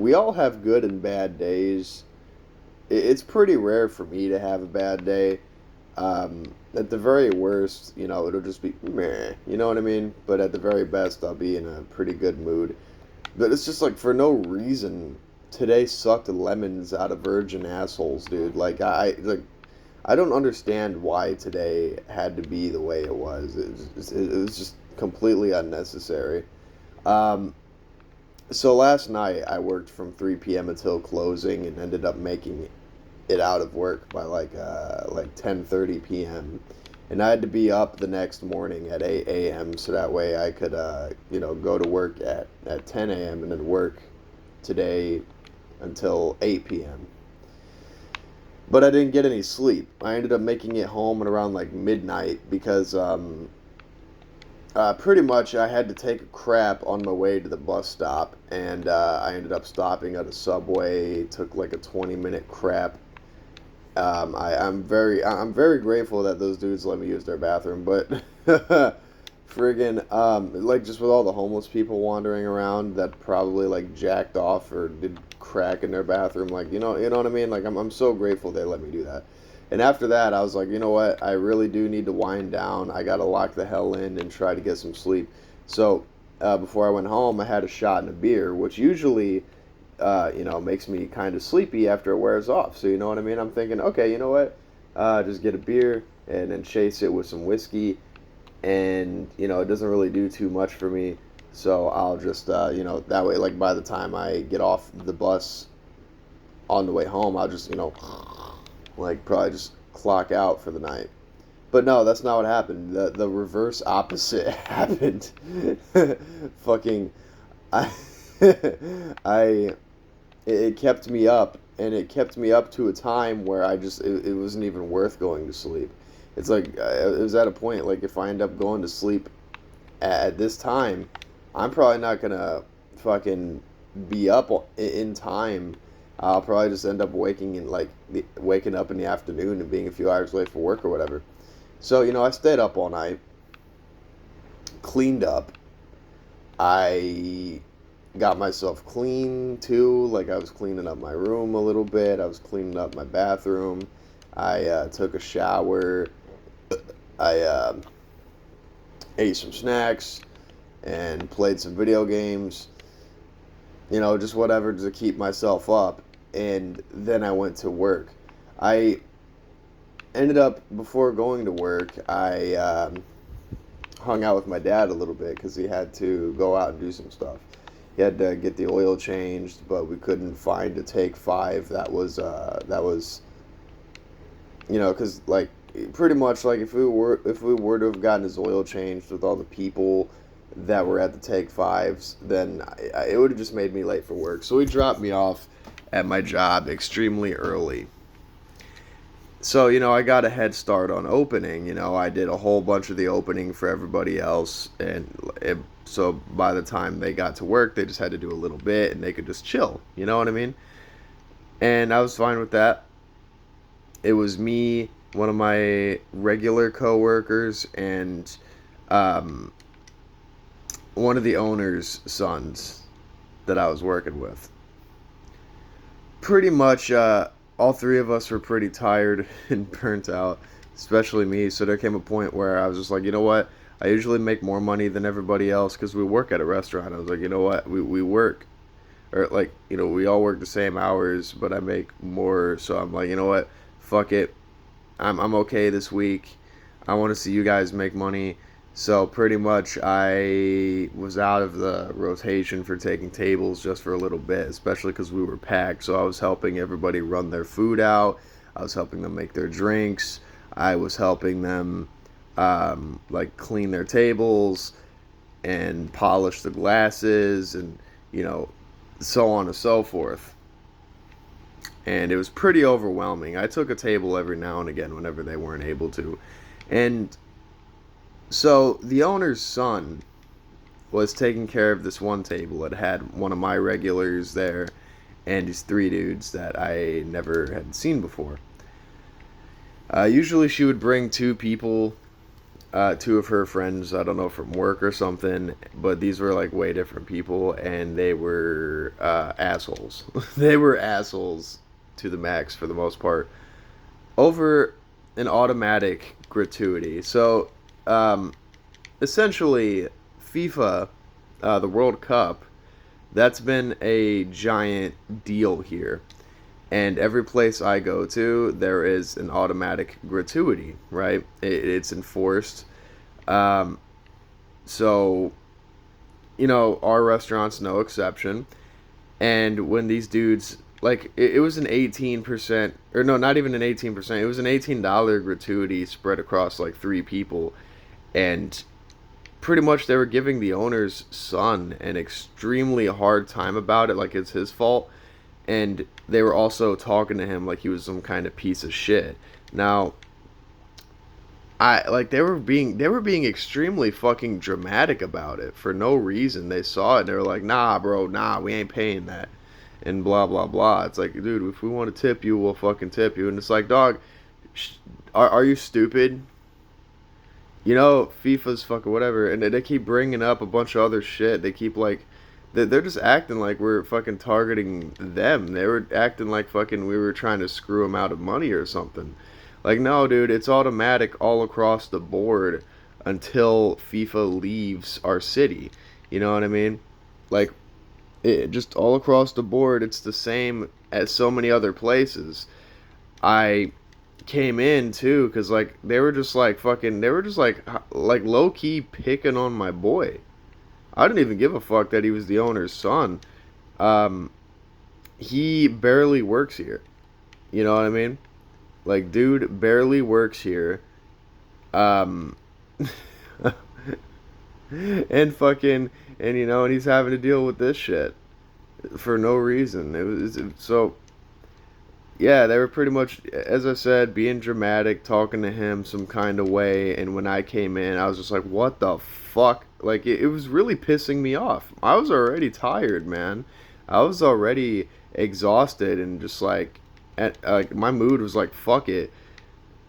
we all have good and bad days. It's pretty rare for me to have a bad day. At the very worst, it'll just be meh, you know what I mean? But at the very best, I'll be in a pretty good mood. But it's just like for no reason, today sucked lemons out of virgin assholes, dude. I don't understand why today had to be the way it was. It was just completely unnecessary. Um, so last night I worked from 3 p.m. until closing and ended up making it out of work by like 10:30 p.m. And I had to be up the next morning at 8 a.m. so that way I could go to work at 10 a.m. and then work today until 8 p.m. But I didn't get any sleep. I ended up making it home at around like midnight because pretty much I had to take a crap on my way to the bus stop, and I ended up stopping at a Subway. Took like a 20-minute crap. I'm very grateful that those dudes let me use their bathroom, but friggin' like just with all the homeless people wandering around that probably like jacked off or did crack in their bathroom, like you know what I mean. Like I'm so grateful they let me do that. And after that, I was like, you know what? I really do need to wind down. I gotta lock the hell in and try to get some sleep. So before I went home, I had a shot and a beer, which usually makes me kind of sleepy after it wears off. So you know what I mean? I'm thinking, okay, you know what? Just get a beer and then chase it with some whiskey, and it doesn't really do too much for me. So I'll just that way, like by the time I get off the bus on the way home, I'll just like probably just clock out for the night. But no, that's not what happened. The reverse opposite happened. Fucking, I I it kept me up, and it kept me up to a time where it wasn't even worth going to sleep. It's like it was at a point like if I end up going to sleep at this time, I'm probably not gonna fucking be up in time. I'll probably just end up waking up in the afternoon and being a few hours late for work or whatever. So I stayed up all night, cleaned up. I got myself clean too. Like I was cleaning up my room a little bit. I was cleaning up my bathroom. I took a shower. I ate some snacks and played some video games. Just whatever to keep myself up. And then I went to work. I ended up before going to work. I hung out with my dad a little bit because he had to go out and do some stuff. He had to get the oil changed, but we couldn't find a Take 5 that was because like pretty much like if we were to have gotten his oil changed with all the people that were at the Take 5s, then it would have just made me late for work. So he dropped me off at my job extremely early. So, I got a head start on opening. I did a whole bunch of the opening for everybody else. So by the time they got to work, they just had to do a little bit and they could just chill. You know what I mean? And I was fine with that. It was me, one of my regular coworkers, and um, one of the owner's sons that I was working with. Pretty much, all three of us were pretty tired and burnt out, especially me. So there came a point where I was just like, you know what? I usually make more money than everybody else because we work at a restaurant. I was like, you know what? We work, or like, we all work the same hours, but I make more. So I'm like, you know what? Fuck it. I'm okay this week. I want to see you guys make money. So pretty much I was out of the rotation for taking tables just for a little bit, especially because we were packed. So I was helping everybody run their food out. I was helping them make their drinks. I was helping them like clean their tables and polish the glasses and you know so on and so forth. And it was pretty overwhelming. I took a table every now and again whenever they weren't able to. And so the owner's son was taking care of this one table. It had one of my regulars there and these three dudes that I never had seen before. Usually she would bring two people two of her friends, I don't know, from work or something, but these were like way different people, and they were assholes. They were assholes to the max for the most part over an automatic gratuity. So, essentially, FIFA, the World Cup, that's been a giant deal here. And every place I go to, there is an automatic gratuity, right? It's enforced. Um, so, our restaurant's no exception. And when these dudes, like, it was an 18%, or no, not even an 18%, it was an $18 gratuity spread across like three people. And pretty much they were giving the owner's son an extremely hard time about it, like it's his fault. And they were also talking to him like he was some kind of piece of shit. Now, I like they were being extremely fucking dramatic about it for no reason. They saw it and they were like, "Nah, bro, nah, we ain't paying that." And blah blah blah. It's like, dude, if we want to tip you, we'll fucking tip you. And it's like, dog, are you stupid? FIFA's fucking whatever, and they keep bringing up a bunch of other shit. They keep like, they're just acting like we're fucking targeting them. They were acting like fucking we were trying to screw them out of money or something. Like, no, dude, it's automatic all across the board until FIFA leaves our city. You know what I mean? Like, just all across the board, it's the same as so many other places. I came in too because like they were just like low key picking on my boy. I didn't even give a fuck that he was the owner's son. um he barely works here, you know what I mean? Like, dude barely works here. um and fucking, and he's having to deal with this shit for no reason. So yeah, they were pretty much, as I said, being dramatic, talking to him some kind of way. And when I came in, I was just like, what the fuck? Like, it was really pissing me off. I was already tired, man. I was already exhausted and just like my mood was like, fuck it.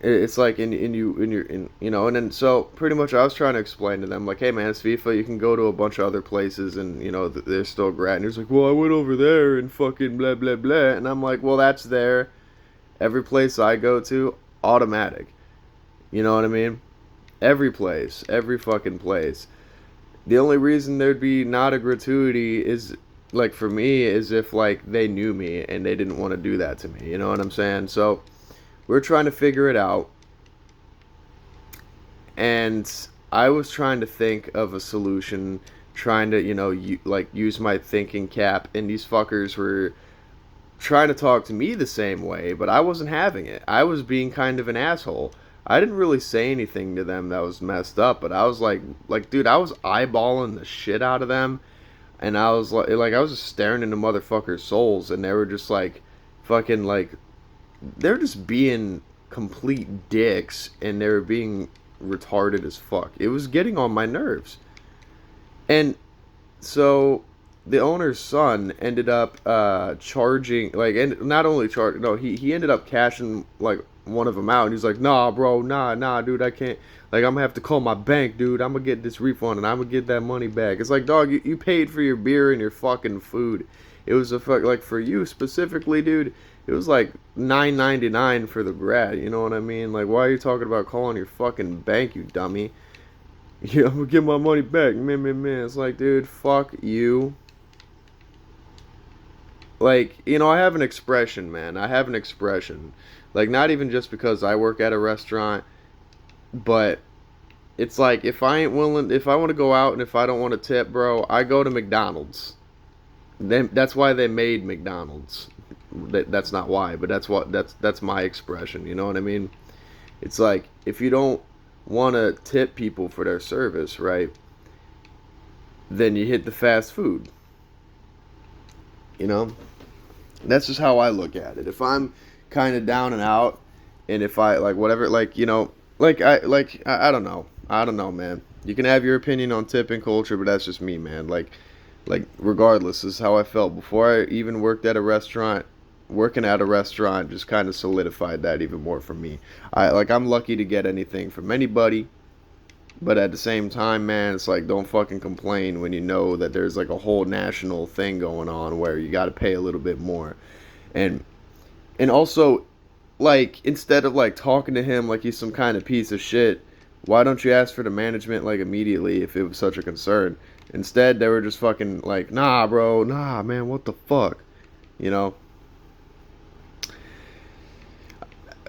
It's like and then so pretty much I was trying to explain to them like, hey man, it's FIFA. You can go to a bunch of other places and they're still great. And he was like, well, I went over there and fucking blah blah blah. And I'm like, well, that's there. Every place I go to, automatic. You know what I mean? Every place, every fucking place. The only reason there'd be not a gratuity is like for me is if like they knew me and they didn't want to do that to me. You know what I'm saying? So we're trying to figure it out, and I was trying to think of a solution, trying to use my thinking cap, and these fuckers were trying to talk to me the same way, but I wasn't having it. I was being kind of an asshole. I didn't really say anything to them that was messed up, but I was like, dude, I was eyeballing the shit out of them, and I was like I was just staring into motherfuckers' souls, and they were just like, fucking like, they're just being complete dicks, and they were being retarded as fuck. It was getting on my nerves. And so the owner's son ended up charging, like, and not only charged, no, he ended up cashing like one of them out, and he's like, nah, bro, nah, dude, I can't. Like, I'm gonna have to call my bank, dude. I'm gonna get this refund and I'm gonna get that money back. It's like, dog, you paid for your beer and your fucking food. It was a fuck, like, for you specifically, dude. It was like $9.99 for the grad. You know what I mean? Like, why are you talking about calling your fucking bank, you dummy? Yeah, I'm gonna get my money back, man. It's like, dude, fuck you. Like, I have an expression, man. I have an expression. Like, not even just because I work at a restaurant, but it's like, if I want to go out and if I don't want to tip, bro, I go to McDonald's. That's why they made McDonald's. That's not why, but that's my expression. You know what I mean? It's like, if you don't want to tip people for their service, right? Then you hit the fast food. You know? That's just how I look at it. If I'm kind of down and out, and if I like whatever, like, I don't know. I don't know, man. You can have your opinion on tipping culture, but that's just me, man. Like regardless, this is how I felt before I even worked at a restaurant. Working at a restaurant just kind of solidified that even more for me. I'm lucky to get anything from anybody. But at the same time, man, it's like don't fucking complain when you know that there's like a whole national thing going on where you got to pay a little bit more. And also, like, instead of like talking to him like he's some kind of piece of shit, why don't you ask for the management like immediately if it was such a concern? Instead, they were just fucking like, nah, bro, nah, man, what the fuck, you know?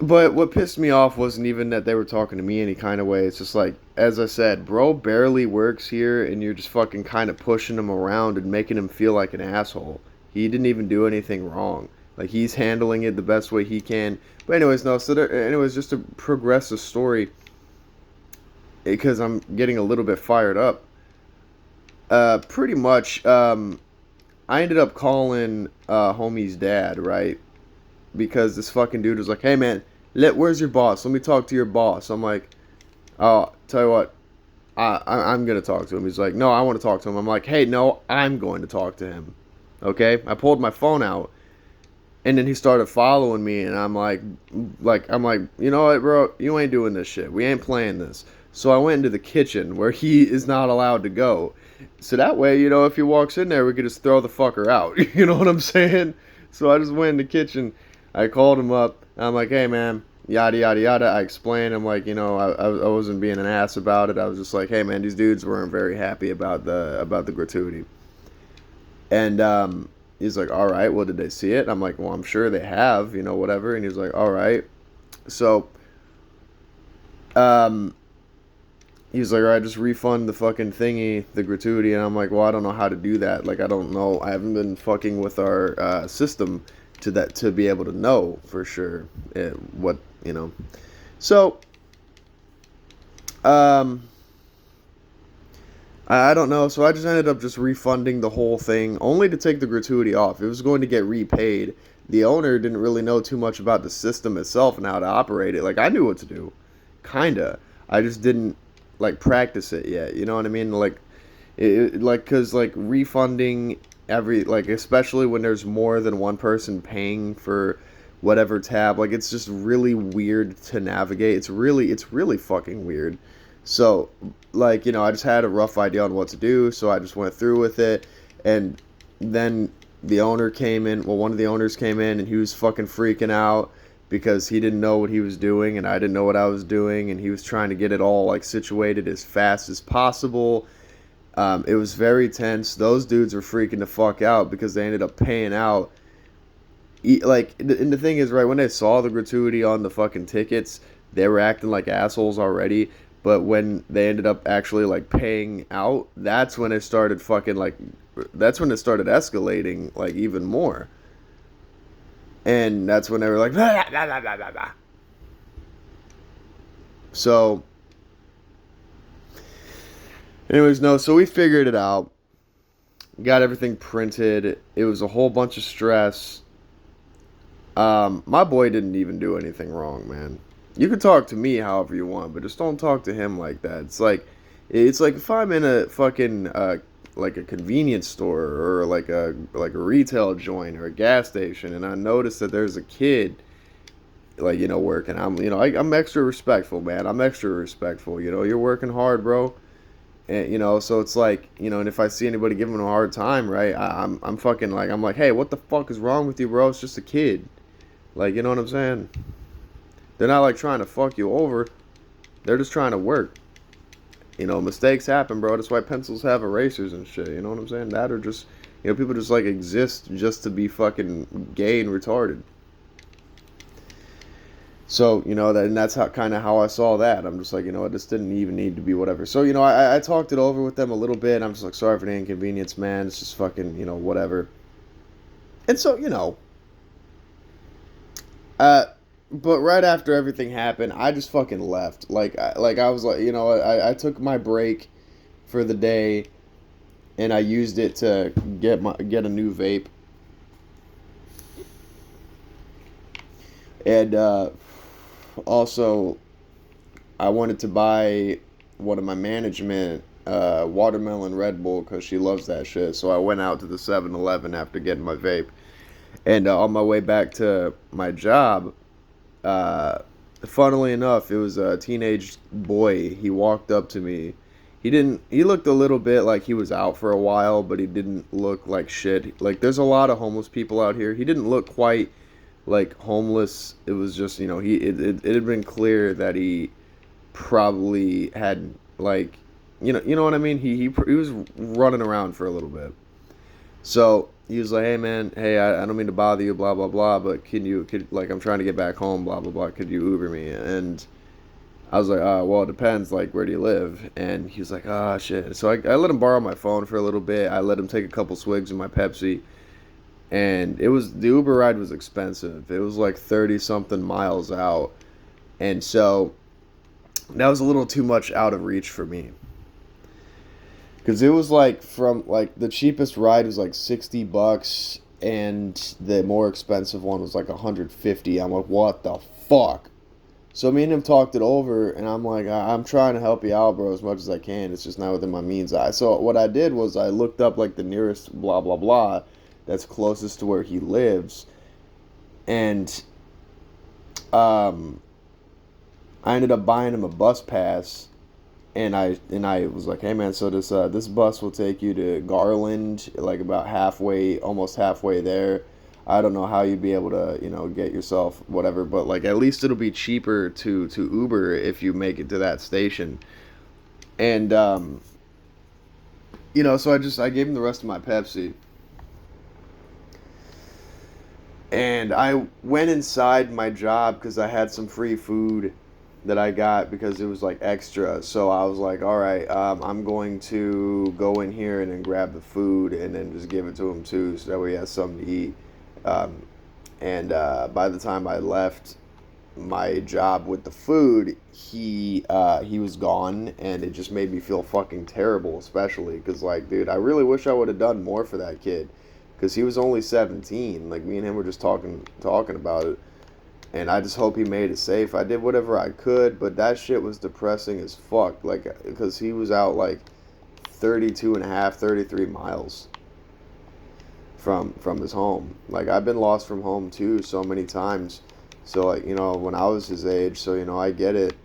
But what pissed me off wasn't even that they were talking to me any kind of way. It's just like, as I said, bro barely works here, and you're just fucking kind of pushing him around and making him feel like an asshole. He didn't even do anything wrong. Like, he's handling it the best way he can. But anyways, no. So there, anyways, just to progress the story, because I'm getting a little bit fired up. Pretty much, I ended up calling homie's dad, right? Because this fucking dude was like, "Hey man, where's your boss? Let me talk to your boss." I'm like, "Oh, tell you what, I'm gonna talk to him." He's like, "No, I want to talk to him." I'm like, "Hey, no, I'm going to talk to him." Okay, I pulled my phone out, and then he started following me, and I'm like, you know what, bro, you ain't doing this shit. We ain't playing this. So I went into the kitchen where he is not allowed to go. So that way, if he walks in there, we could just throw the fucker out. You know what I'm saying? So I just went in the kitchen. I called him up. I'm like, hey man, yada yada yada. I explained. I'm like, I wasn't being an ass about it. I was just like, hey man, these dudes weren't very happy about the gratuity. And he's like, all right, well, did they see it? I'm like, well, I'm sure they have, whatever. And he's like, all right. So um, he's like, all right, just refund the fucking thingy, the gratuity. And I'm like, well, I don't know how to do that. Like, I don't know. I haven't been fucking with our system to be able to know for sure what. So um, I don't know. So I just ended up just refunding the whole thing, only to take the gratuity off. It was going to get repaid. The owner didn't really know too much about the system itself and how to operate it. Like, I knew what to do, kinda. I just didn't like practice it yet. You know what I mean? Like, cause like refunding like especially when there's more than one person paying for whatever tab, like it's just really weird to navigate. It's really fucking weird. So like, I just had a rough idea on what to do, so I just went through with it. And then the owner came in, well, one of the owners came in, and he was fucking freaking out because he didn't know what he was doing and I didn't know what I was doing, and he was trying to get it all like situated as fast as possible. It was very tense. Those dudes were freaking the fuck out because they ended up paying out. Like, and the thing is, right, when they saw the gratuity on the fucking tickets, they were acting like assholes already. But when they ended up actually like paying out, that's when it started fucking like, that's when it started escalating like even more. And that's when they were like, blah, blah, blah, blah, blah, blah. So, anyways, no, so we figured it out, got everything printed. It was a whole bunch of stress. My boy didn't even do anything wrong, man. You can talk to me however you want, but just don't talk to him like that. It's like if I'm in a fucking like a convenience store or like a retail joint or a gas station, and I notice that there's a kid like working. I'm extra respectful, man. I'm extra respectful. You're working hard, bro. And so it's like, and if I see anybody giving him a hard time, right, I'm fucking like, I'm like, hey, what the fuck is wrong with you, bro? It's just a kid. Like, you know what I'm saying? They're not like trying to fuck you over. They're just trying to work. Mistakes happen, bro. That's why pencils have erasers and shit. You know what I'm saying? That or just, people just like exist just to be fucking gay and retarded. So, and that's how I saw that. I'm just like, this didn't even need to be whatever. So, I talked it over with them a little bit. I'm just like, sorry for the inconvenience, man. It's just fucking, whatever. And so, uh, but right after everything happened, I just fucking left. I was like, I took my break for the day, and I used it to get a new vape. And also, I wanted to buy one of my management watermelon Red Bull because she loves that shit. So I went out to the 7-Eleven after getting my vape. And on my way back to my job, uh, funnily enough, it was a teenage boy. He walked up to me. He looked a little bit like he was out for a while, but he didn't look like shit. Like, there's a lot of homeless people out here. He didn't look quite like homeless. It was just, it had been clear that he probably had, like, you know what I mean? He was running around for a little bit. So he was like, "Hey man, hey, I don't mean to bother you, blah blah blah, but like, I'm trying to get back home, blah blah blah. Could you Uber me?" And I was like, well, it depends. Like, where do you live?" And he was like, "Ah, shit." So I let him borrow my phone for a little bit. I let him take a couple swigs of my Pepsi, and the Uber ride was expensive. It was like 30 something miles out, and so that was a little too much out of reach for me. Because it was like, from like, the cheapest ride was like $60, and the more expensive one was like 150. I'm like, what the fuck? So me and him talked it over, and I'm like, I'm trying to help you out, bro, as much as I can. It's just not within my means. So what I did was I looked up like the nearest blah blah blah that's closest to where he lives, and um, I ended up buying him a bus pass, and I was like, "Hey man, so this bus will take you to Garland, like about halfway, almost halfway there. I don't know how you'd be able to, get yourself whatever, but like at least it'll be cheaper to Uber if you make it to that station." And so I gave him the rest of my Pepsi, and I went inside my job because I had some free food that I got because it was like extra. So I was like, all right, I'm going to go in here and then grab the food and then just give it to him too, so that way he has something to eat. Um, and by the time I left my job with the food, he was gone, and it just made me feel fucking terrible, especially because, like, dude, I really wish I would have done more for that kid, because he was only 17. Like, me and him were just talking about it, and I just hope he made it safe. I did whatever I could, but that shit was depressing as fuck. Like, because he was out like 32 and a half, 33 miles from his home. Like, I've been lost from home too so many times. So, like, when I was his age, so, I get it.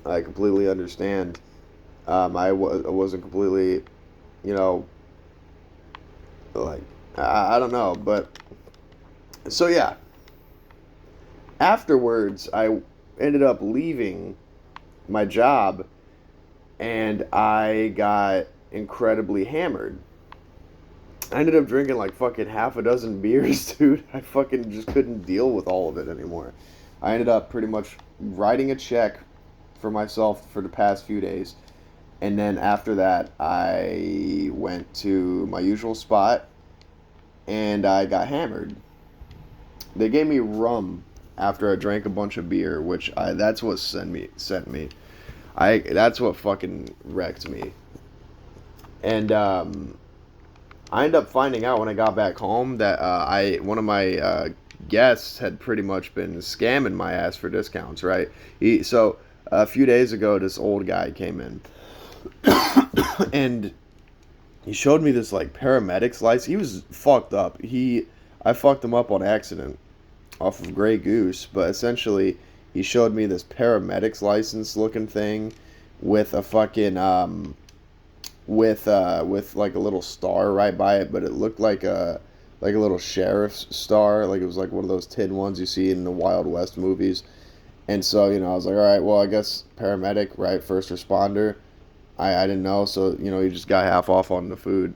I completely understand. I wasn't completely, you know, like, I don't know, but so yeah. Afterwards, I ended up leaving my job, and I got incredibly hammered. I ended up drinking like fucking half a dozen beers, dude. I fucking just couldn't deal with all of it anymore. I ended up pretty much writing a check for myself for the past few days. And then after that, I went to my usual spot and I got hammered. They gave me rum after I drank a bunch of beer, which that's what sent me. That's what fucking wrecked me. And I ended up finding out when I got back home that one of my guests had pretty much been scamming my ass for discounts, right? So a few days ago, this old guy came in, and he showed me this like paramedics license. He was fucked up. I fucked him up on accident off of Grey Goose, but essentially he showed me this paramedics license looking thing with a fucking with like a little star right by it, but it looked like a little sheriff's star, like it was like one of those tin ones you see in the Wild West movies. And so, I was like, all right, well, I guess paramedic, right, first responder. I didn't know, so he just got half off on the food.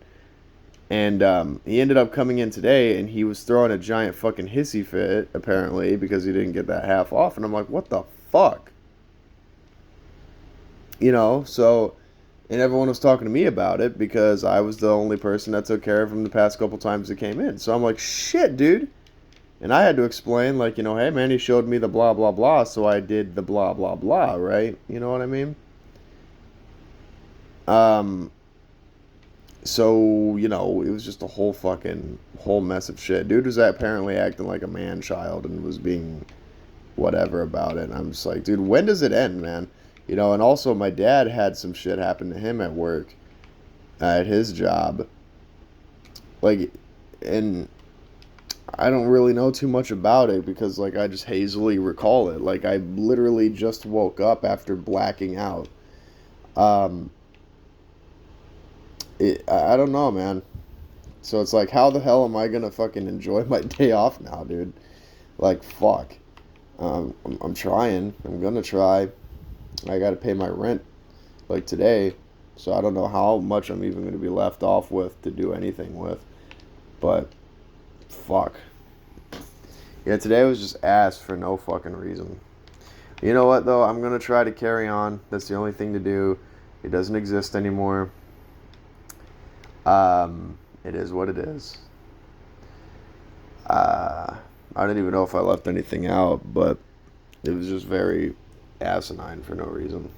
And he ended up coming in today, and he was throwing a giant fucking hissy fit, apparently, because he didn't get that half off. And I'm like, what the fuck? So, and everyone was talking to me about it because I was the only person that took care of him the past couple times he came in. So I'm like, shit, dude. And I had to explain, like, hey, man, he showed me the blah, blah, blah, so I did the blah, blah, blah, right? You know what I mean? Um, so, it was just a whole mess of shit. Dude was apparently acting like a man child and was being whatever about it. And I'm just like, dude, when does it end, man? And also my dad had some shit happen to him at work, at his job. Like, and I don't really know too much about it because like I just hazily recall it. Like I literally just woke up after blacking out. Um, I don't know, man. So it's like, how the hell am I gonna fucking enjoy my day off now, dude? Like, fuck. I'm trying. I'm gonna try. I gotta pay my rent like today, so I don't know how much I'm even gonna be left off with to do anything with. But fuck. Yeah, today was just ass for no fucking reason. You know what though? I'm gonna try to carry on. That's the only thing to do. It doesn't exist anymore. It is what it is. Uh, I don't even know if I left anything out, but it was just very asinine for no reason.